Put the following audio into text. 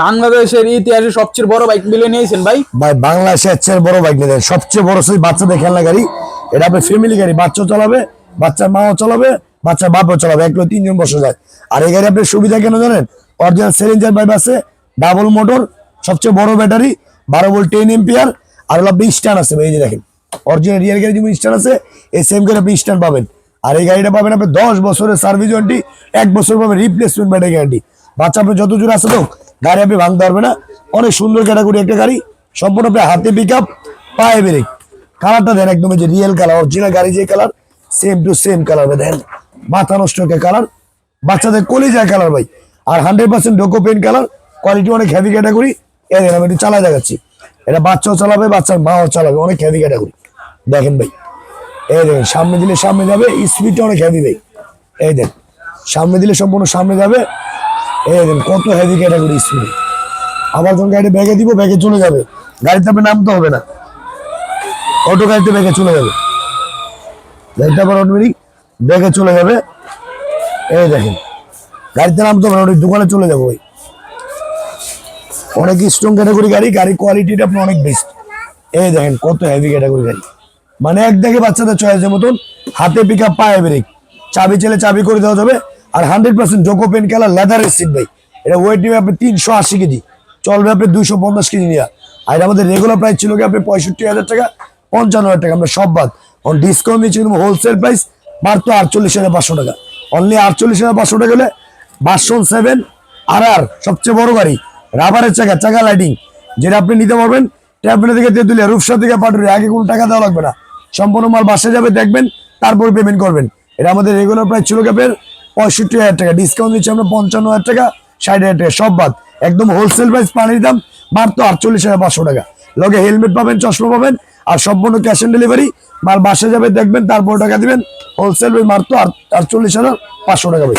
বাংলাদেশের ইতিহাসে সবচেয়ে বড় বাইক মিলে নিয়েছেন ভাই? ভাই বাংলাদেশের চেয়ে বড় বাইক নিয়ে সবচেয়ে বড় সেই বাচ্চাদের খেলনা গাড়ি। এটা আপনার ফ্যামিলি গাড়ি, বাচ্চা চালাবে, বাচ্চার মাও চালাবে, বাচ্চার বাপও চালাবে, একলো 3 জন বসে যায়। আর এই গাড়ি আপনার সুবিধা কেন জানেন? অরিজিনাল সিলিন্ডার পাইপ আছে, ডাবল মোটর, সবচেয়ে বড় ব্যাটারি, 12 ভোল্ট 10 এম্পিয়ার, আর হলো আপনি স্ট্যান্ড আছে ভাই, এই যে দেখেন অরিজিনাল রিয়াল গাড়ি যেমন স্ট্যান্ড আছে, এই সেম করে আপনি স্ট্যান্ড পাবেন। আর এই গাড়িটা পাবেন আপনি 10 বছরের সার্ভিস ওয়ারেন্টি, 1 বছর পাবেন রিপ্লেসমেন্ট ব্যাটারি গ্যারান্টি। বাচ্চা আপনি যত জোর আছে তো গাড়ি আপনি ভাঙতে পারবে না। অনেক সুন্দর ক্যাটাগরি একটা গাড়ি, সম্পূর্ণ আপনি হাতে পিক আপ, পায়ে ব্রেক। কালারটা দেন একদম যে রিয়েল কালার, অরিজিনাল গাড়ি যে colour same to same colour দেন, মাথা নষ্ট একটা কালার, বাচ্চাদের কলিজায় কালার ভাই। আর 100% ডোকো পেন কালার, কোয়ালিটি অনেক হেভি ক্যাটাগরি। এই দেখেন আমি একটু চালা দেখাচ্ছি, এটা বাচ্চাও চালাবে, বাচ্চার মাও চালাবে, অনেক হেভি ক্যাটাগরি। দেখেন ভাই, এই দেখেন সামনে দিলে সামনে যাবে, স্পিডটা অনেক হেভি ভাই। এই দেখ সামনে দিলে সম্পূর্ণ সামনে যাবে, এই দেখেন কত হেভি ক্যাটাগরি স্পিড। আবার যখন গাড়ি ব্যাগে দিব, ব্যাগে চলে যাবে, গাড়িতে আপনি নামতে হবে না, অটো গাড়িতে ব্যাগে চলে যাবে, গাড়িতে আবার অটোমেটিক ব্যাগে চলে যাবে। এই দেখেন গাড়িতে নামতে হবে না, ওই দোকানে চলে যাবো ভাই। অনেক স্ট্রং ক্যাটাগরি গাড়ি, গাড়ির কোয়ালিটিটা আপনি অনেক বেস্ট। এই দেখেন কত হেভি ক্যাটাগরি গাড়ি, মানে এক দেখে বাচ্চাদের চয়েসের মতন, হাতে পিক আপ, পায়ে ব্রেক, চাবি চেলে চাবি করে দেওয়া যাবে। আর 100% জোকো পেন কালার লেদারের সিট ভাই। এটা ওয়েট নেবে আপনি 380 কেজি, চলবে আপনি 250 কেজি নিয়ে। আর আমাদের রেগুলার প্রাইস ছিল কি আপনি 65,000 টাকা, 55,000 টাকা, আমরা সব বাদ ডিসকাউন্ট দিচ্ছি কিন্তু হোলসেল প্রাইস মাত্র 48,500 টাকা। অনলি 48,500 টাকা হলে ভার্সন 7 আর সবচেয়ে বড় গাড়ি, রাবারের চাকা, চাকা লাইটিং, যেটা আপনি নিতে পারবেন ট্যাবলেট থেকে তেঁতুলিয়া, রূপসা থেকে পাটুরি, আগে কোনো টাকা দেওয়া লাগবে না, সম্পূর্ণ মাল বাসায় যাবে, দেখবেন তারপর পেমেন্ট করবেন। এটা আমাদের রেগুলার প্রাইস ছিল আপনার 65,000 টাকা, ডিসকাউন্ট দিচ্ছি আমরা 55,000 টাকা, 60,000 টাকা, সব বাদ একদম হোলসেল প্রাইস। পানির দাম মাত্র 48,500 টাকা, লগে হেলমেট পাবেন, চশমা পাবেন, আর সম্পূর্ণ ক্যাশ অন ডেলিভারি। মাল বাসায় যাবে, দেখবেন তারপর টাকা দিবেন, হোলসেল মাত্র 48,500 টাকা ভাই।